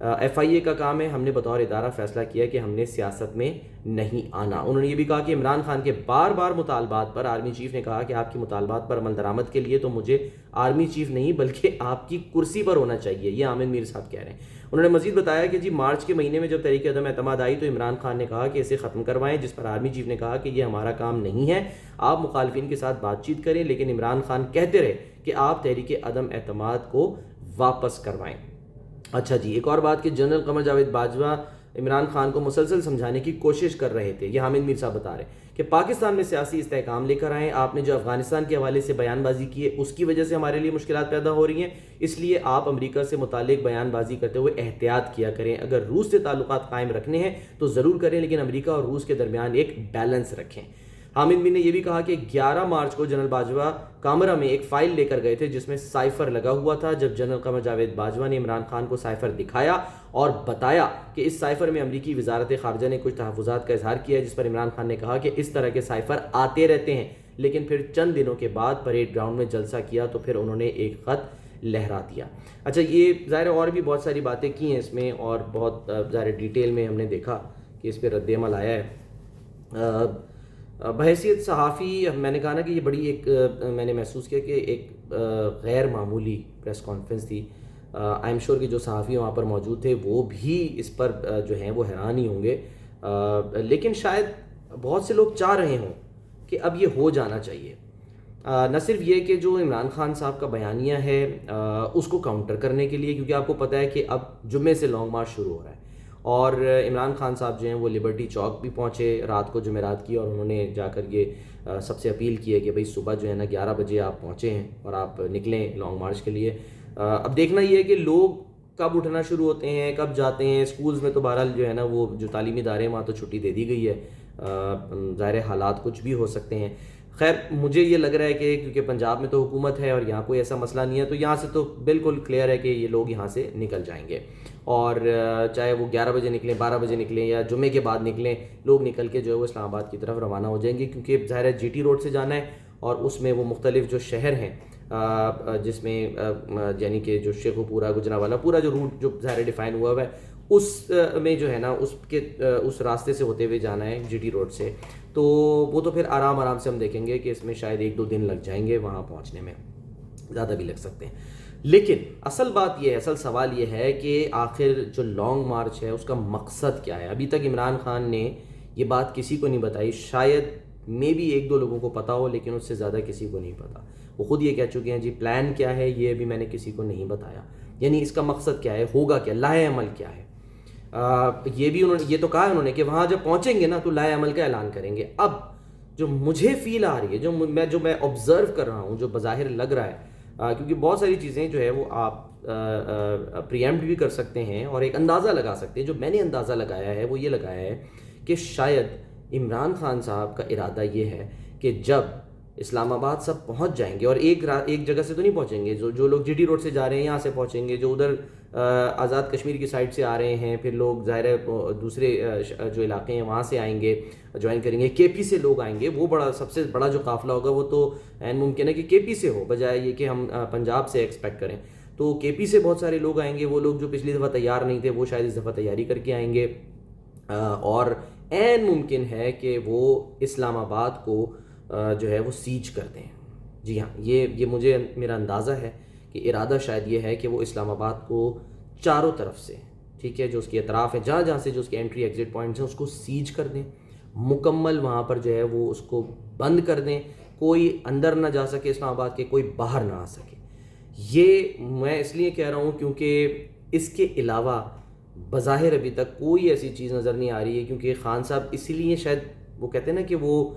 FIA کا کام ہے، ہم نے بطور ادارہ فیصلہ کیا کہ ہم نے سیاست میں نہیں آنا۔ انہوں نے یہ بھی کہا کہ عمران خان کے بار بار مطالبات پر آرمی چیف نے کہا کہ آپ کی مطالبات پر عمل درآمد کے لیے تو مجھے آرمی چیف نہیں بلکہ آپ کی کرسی پر ہونا چاہیے، یہ عامر میر صاحب کہہ رہے ہیں۔ انہوں نے مزید بتایا کہ جی مارچ کے مہینے میں جب تحریک عدم اعتماد آئی تو عمران خان نے کہا کہ اسے ختم کروائیں، جس پر آرمی چیف نے کہا کہ یہ ہمارا کام نہیں ہے، آپ مخالفین کے ساتھ بات چیت کریں، لیکن عمران خان کہتے رہے کہ آپ تحریک عدم اعتماد کو واپس کروائیں۔ اچھا جی، ایک اور بات کہ جنرل قمر جاوید باجوہ عمران خان کو مسلسل سمجھانے کی کوشش کر رہے تھے، یہ حامد میر صاحب بتا رہے ہیں کہ پاکستان میں سیاسی استحکام لے کر آئیں، آپ نے جو افغانستان کے حوالے سے بیان بازی کی ہے اس کی وجہ سے ہمارے لیے مشکلات پیدا ہو رہی ہیں، اس لیے آپ امریکہ سے متعلق بیان بازی کرتے ہوئے احتیاط کیا کریں، اگر روس سے تعلقات قائم رکھنے ہیں تو ضرور کریں، لیکن امریکہ اور روس کے درمیان ایک بیلنس رکھیں۔ حامد میر نے یہ بھی کہا کہ 11 مارچ کو جنرل باجوہ کامرہ میں ایک فائل لے کر گئے تھے جس میں سائفر لگا ہوا تھا، جب جنرل قمر جاوید باجوہ نے عمران خان کو سائفر دکھایا اور بتایا کہ اس سائفر میں امریکی وزارت خارجہ نے کچھ تحفظات کا اظہار کیا ہے، جس پر عمران خان نے کہا کہ اس طرح کے سائفر آتے رہتے ہیں، لیکن پھر چند دنوں کے بعد پریڈ گراؤنڈ میں جلسہ کیا تو پھر انہوں نے ایک خط لہرا دیا۔ اچھا، یہ ظاہر اور بھی بہت ساری باتیں کی ہیں اس میں، اور بہت ظاہر ڈیٹیل میں ہم نے دیکھا کہ اس پہ رد عمل آیا ہے۔ بحیثیت صحافی میں نے کہا نا کہ یہ بڑی ایک میں نے محسوس کیا کہ ایک غیر معمولی پریس کانفرنس تھی۔ آئی ایم شیور کہ جو صحافی وہاں پر موجود تھے وہ بھی اس پر جو ہیں وہ حیران ہی ہوں گے، لیکن شاید بہت سے لوگ چاہ رہے ہوں کہ اب یہ ہو جانا چاہیے۔ نہ صرف یہ کہ جو عمران خان صاحب کا بیانیہ ہے اس کو کاؤنٹر کرنے کے لیے، کیونکہ آپ کو پتہ ہے کہ اب جمعے سے لانگ مارچ شروع ہو رہا ہے، اور عمران خان صاحب جو ہیں وہ لبرٹی چوک بھی پہنچے رات کو جمعرات کی، اور انہوں نے جا کر یہ سب سے اپیل کی ہے کہ بھئی صبح جو ہے نا 11 بجے آپ پہنچے ہیں اور آپ نکلیں لانگ مارچ کے لیے۔ اب دیکھنا یہ ہے کہ لوگ کب اٹھنا شروع ہوتے ہیں، کب جاتے ہیں۔ اسکولز میں تو بہرحال جو ہے نا وہ جو تعلیمی ادارے ہیں وہاں تو چھٹی دے دی گئی ہے، ظاہر حالات کچھ بھی ہو سکتے ہیں۔ خیر مجھے یہ لگ رہا ہے کہ کیونکہ پنجاب میں تو حکومت ہے اور یہاں کوئی ایسا مسئلہ نہیں ہے، تو یہاں سے تو بالکل کلیئر ہے کہ یہ لوگ یہاں سے نکل جائیں گے، اور چاہے وہ 11 بجے نکلیں، 12 بجے نکلیں یا جمعے کے بعد نکلیں، لوگ نکل کے جو ہے وہ اسلام آباد کی طرف روانہ ہو جائیں گے، کیونکہ ظاہر ہے GT روڈ سے جانا ہے، اور اس میں وہ مختلف جو شہر ہیں جس میں یعنی کہ جو شیخوپورہ، گجرانوالہ، پورا جو روٹ جو ظاہر ڈیفائن ہوا ہے اس میں جو ہے نا اس راستے سے ہوتے ہوئے جانا ہے GT روڈ سے، تو وہ تو پھر آرام سے ہم دیکھیں گے کہ اس میں شاید 1-2 دن لگ جائیں گے، وہاں پہنچنے میں زیادہ بھی لگ سکتے ہیں۔ لیکن اصل بات یہ ہے، اصل سوال یہ ہے کہ آخر جو لانگ مارچ ہے اس کا مقصد کیا ہے؟ ابھی تک عمران خان نے یہ بات کسی کو نہیں بتائی، شاید میں بھی 1-2 لوگوں کو پتا ہو، لیکن اس سے زیادہ کسی کو نہیں پتا۔ وہ خود یہ کہہ چکے ہیں جی پلان کیا ہے یہ بھی میں نے کسی کو نہیں بتایا، یعنی اس کا مقصد کیا ہے، ہوگا کیا، لائحہ عمل کیا ہے۔ یہ بھی یہ تو کہا انہوں نے کہ وہاں جب پہنچیں گے نا تو لائحہ عمل کا اعلان کریں گے۔ اب جو مجھے فیل آ رہی ہے، جو میں آبزرو کر رہا ہوں، جو بظاہر لگ رہا ہے، کیونکہ بہت ساری چیزیں جو ہے وہ آپ پریمپٹ بھی کر سکتے ہیں اور ایک اندازہ لگا سکتے ہیں، جو میں نے اندازہ لگایا ہے وہ یہ لگایا ہے کہ شاید عمران خان صاحب کا ارادہ یہ ہے کہ جب اسلام آباد سب پہنچ جائیں گے، اور ایک جگہ سے تو نہیں پہنچیں گے، جو لوگ GT روڈ سے جا رہے ہیں یہاں سے پہنچیں گے، جو ادھر آزاد کشمیر کی سائڈ سے آ رہے ہیں، پھر لوگ ظاہر ہے دوسرے جو علاقے ہیں وہاں سے آئیں گے، جوائن کریں گے، KP سے لوگ آئیں گے، وہ سب سے بڑا جو قافلہ ہوگا وہ تو عین ممکن ہے کہ KP سے ہو، بجائے یہ کہ ہم پنجاب سے ایکسپیکٹ کریں۔ تو KP سے بہت سارے لوگ آئیں گے، وہ لوگ جو پچھلی دفعہ تیار نہیں تھے وہ شاید اس دفعہ تیاری کر کے آئیں گے، اور عین ممکن ہے کہ وہ اسلام آباد کو جو ہے وہ سیج کر دیں۔ جی ہاں، یہ مجھے میرا اندازہ ہے کہ ارادہ شاید یہ ہے کہ وہ اسلام آباد کو چاروں طرف سے، ٹھیک ہے، جو اس کے اطراف ہیں، جہاں سے جو اس کے انٹری ایگزٹ پوائنٹس ہیں اس کو سیج کر دیں، مکمل وہاں پر جو ہے وہ اس کو بند کر دیں، کوئی اندر نہ جا سکے اسلام آباد کے، کوئی باہر نہ آ سکے۔ یہ میں اس لیے کہہ رہا ہوں کیونکہ اس کے علاوہ بظاہر ابھی تک کوئی ایسی چیز نظر نہیں آ رہی ہے، کیونکہ خان صاحب اسی لیے شاید وہ کہتے ہیں نا کہ وہ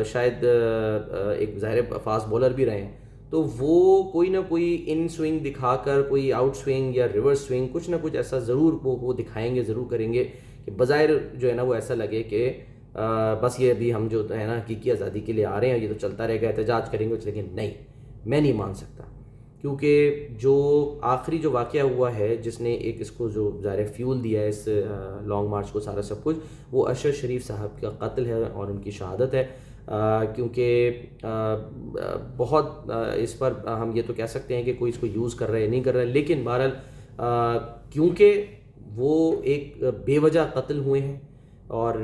شاید ایک ظاہر فاسٹ بولر بھی رہے ہیں، تو وہ کوئی نہ کوئی ان سوئنگ دکھا کر، کوئی آؤٹ سوئنگ یا ریورس سوئنگ، کچھ نہ کچھ ایسا ضرور وہ دکھائیں گے، ضرور کریں گے کہ بظاہر جو ہے نا وہ ایسا لگے کہ بس یہ ابھی ہم جو ہے نا حقیقی آزادی کے لیے آ رہے ہیں، یہ تو چلتا رہے گا، احتجاج کریں گے، لیکن نہیں، میں نہیں مان سکتا، کیونکہ جو آخری جو واقعہ ہوا ہے جس نے ایک اس کو جو ظاہر فیول دیا ہے اس لانگ مارچ کو، سارا سب کچھ، وہ اشرف شریف صاحب کا قتل ہے اور ان کی شہادت ہے، کیونکہ بہت اس پر ہم یہ تو کہہ سکتے ہیں کہ کوئی اس کو یوز کر رہا ہے نہیں کر رہا ہے، لیکن بہرحال کیونکہ وہ ایک بے وجہ قتل ہوئے ہیں، اور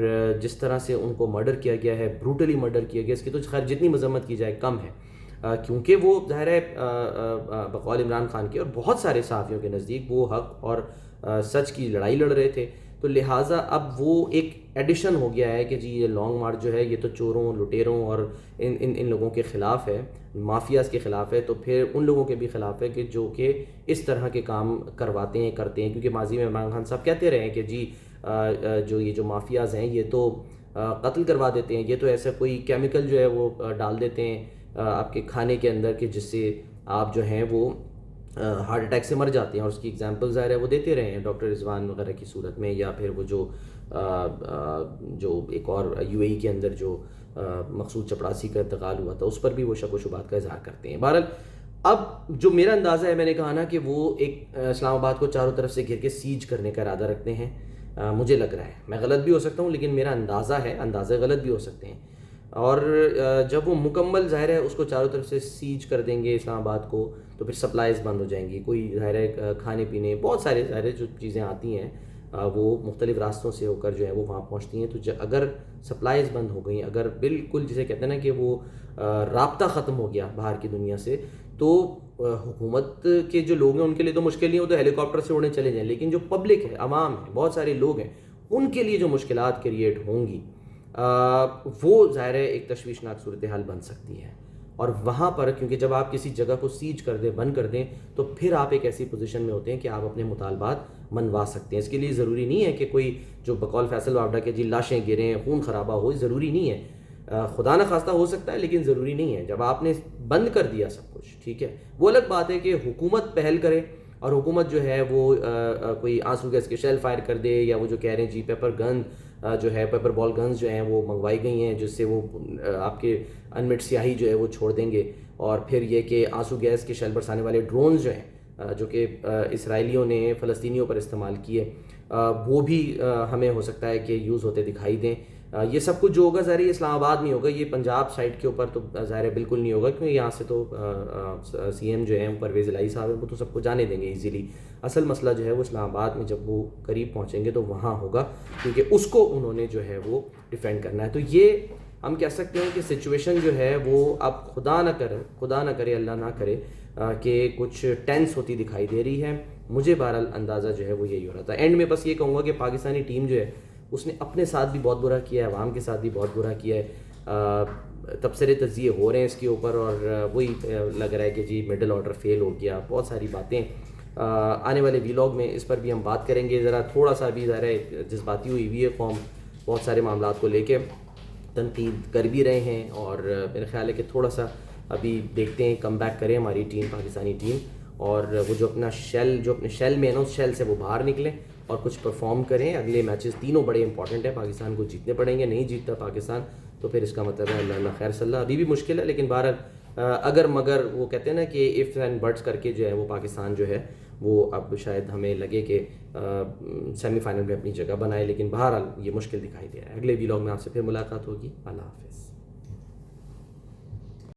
جس طرح سے ان کو مرڈر کیا گیا ہے، بروٹلی مرڈر کیا گیا، اس کی تو خیر جتنی مذمت کی جائے کم ہے، کیونکہ وہ ظاہر ہے بقول عمران خان کے اور بہت سارے صحافیوں کے نزدیک وہ حق اور سچ کی لڑائی لڑ رہے تھے، تو لہٰذا اب وہ ایک ایڈیشن ہو گیا ہے کہ جی یہ لانگ مارچ جو ہے یہ تو چوروں، لٹیروں اور ان لوگوں کے خلاف ہے، مافیاز کے خلاف ہے، تو پھر ان لوگوں کے بھی خلاف ہے کہ جو کہ اس طرح کے کام کرواتے ہیں، کرتے ہیں، کیونکہ ماضی میں عمران خان صاحب کہتے رہے ہیں کہ جی جو مافیاز ہیں یہ تو قتل کروا دیتے ہیں، یہ تو ایسا کوئی کیمیکل جو ہے وہ ڈال دیتے ہیں آپ کے کھانے کے اندر کہ جس سے آپ جو ہیں وہ ہارٹ اٹیک سے مر جاتے ہیں، اور اس کی ایگزامپل ظاہر ہے وہ دیتے رہے ہیں ڈاکٹر رضوان وغیرہ کی صورت میں، یا پھر وہ جو ایک اور یو اے ای کے اندر جو مقصود چپڑاسی کا انتقال ہوا تھا اس پر بھی وہ شک و شبہات کا اظہار کرتے ہیں۔ بہرحال اب جو میرا اندازہ ہے، میں نے کہا نا کہ وہ ایک اسلام آباد کو چاروں طرف سے گھیر کے سیج کرنے کا ارادہ رکھتے ہیں، مجھے لگ رہا ہے، میں غلط بھی ہو سکتا ہوں لیکن میرا اندازہ ہے، اندازے غلط بھی ہو سکتے ہیں، اور جب وہ مکمل ظاہر ہے اس کو چاروں طرف سے سیج کر دیں گے اسلام آباد کو، تو پھر سپلائز بند ہو جائیں گی، کوئی ظاہر ہے کھانے پینے بہت سارے ظاہر ہے جو چیزیں آتی ہیں وہ مختلف راستوں سے ہو کر جو ہے وہ وہاں پہنچتی ہیں، تو اگر سپلائز بند ہو گئیں، اگر بالکل جسے کہتے ہیں نا کہ وہ رابطہ ختم ہو گیا باہر کی دنیا سے، تو حکومت کے جو لوگ ہیں ان کے لیے تو مشکل نہیں، وہ تو ہیلی کاپٹر سے اڑنے چلے جائیں، لیکن جو پبلک ہے، عوام ہے، بہت سارے لوگ ہیں، ان کے لیے جو مشکلات کریٹ ہوں گی وہ ظاہر ہے ایک تشویشناک صورتحال بن سکتی ہے، اور وہاں پر کیونکہ جب آپ کسی جگہ کو سیج کر دیں، بند کر دیں، تو پھر آپ ایک ایسی پوزیشن میں ہوتے ہیں کہ آپ اپنے مطالبات منوا سکتے ہیں۔ اس کے لیے ضروری نہیں ہے کہ کوئی جو بقول فیصل وابڈا کے جی لاشیں گریں، خون خرابہ ہو، ضروری نہیں ہے، خدا نہ خواستہ ہو سکتا ہے لیکن ضروری نہیں ہے۔ جب آپ نے بند کر دیا سب کچھ، ٹھیک ہے، وہ الگ بات ہے کہ حکومت پہل کرے اور حکومت جو ہے وہ کوئی آنسو گیس کے شیل فائر کر دے، یا وہ جو کہہ رہے ہیں جی پیپر گن جو ہے، پیپر بال گنز جو ہیں وہ منگوائی گئی ہیں جس سے وہ آپ کے انمٹ سیاہی جو ہے وہ چھوڑ دیں گے، اور پھر یہ کہ آنسو گیس کے شیل برسانے والے ڈرونز جو ہیں جو کہ اسرائیلیوں نے فلسطینیوں پر استعمال کیے، وہ بھی ہمیں ہو سکتا ہے کہ یوز ہوتے دکھائی دیں۔ یہ سب کچھ جو ہوگا ظاہر ہے اسلام آباد میں ہوگا، یہ پنجاب سائڈ کے اوپر تو ظاہر ہے بالکل نہیں ہوگا، کیونکہ یہاں سے تو سی ایم جو ہیں پرویز الہی صاحب ہیں، وہ تو سب کو جانے دیں گے ایزیلی۔ اصل مسئلہ جو ہے وہ اسلام آباد میں جب وہ قریب پہنچیں گے تو وہاں ہوگا، کیونکہ اس کو انہوں نے جو ہے وہ ڈیفینڈ کرنا ہے۔ تو یہ ہم کہہ سکتے ہیں کہ سچویشن جو ہے وہ اب خدا نہ کرے اللہ نہ کرے کہ کچھ ٹینس ہوتی دکھائی دے رہی ہے۔ مجھے بہرحال اندازہ جو ہے وہ یہی ہو رہا تھا۔ اینڈ میں بس یہ کہوں گا کہ پاکستانی ٹیم جو ہے اس نے اپنے ساتھ بھی بہت برا کیا ہے، عوام کے ساتھ بھی بہت برا کیا ہے، تبصرے تجزیے ہو رہے ہیں اس کے اوپر، اور وہی لگ رہا ہے کہ جی مڈل آرڈر فیل ہو گیا، بہت ساری باتیں آنے والے ویلاگ میں اس پر بھی ہم بات کریں گے۔ ذرا تھوڑا سا بھی ظاہر ہے جذباتی ہوئی ہوئی ہے قوم، بہت سارے معاملات کو لے کے تنقید کر بھی رہے ہیں، اور میرا خیال ہے کہ تھوڑا سا ابھی دیکھتے ہیں کم بیک کرے ہماری ٹیم، پاکستانی ٹیم، اور وہ جو اپنے شیل میں ہے نا اس شیل سے وہ باہر نکلیں اور کچھ پرفارم کریں۔ اگلے میچز تینوں بڑے امپورٹنٹ ہیں، پاکستان کو جیتنے پڑیں گے، نہیں جیتتا پاکستان تو پھر اس کا مطلب ہے اللہ خیر صلی اللہ، ابھی بھی مشکل ہے، لیکن بہرحال اگر مگر وہ کہتے ہیں نا کہ ایف اینڈ بٹس کر کے جو ہے وہ پاکستان جو ہے وہ اب شاید ہمیں لگے کہ سیمی فائنل میں اپنی جگہ بنائے، لیکن بہرحال یہ مشکل دکھائی دے رہا ہے۔ اگلے ویلاگ میں آپ سے پھر ملاقات ہوگی، اللہ حافظ۔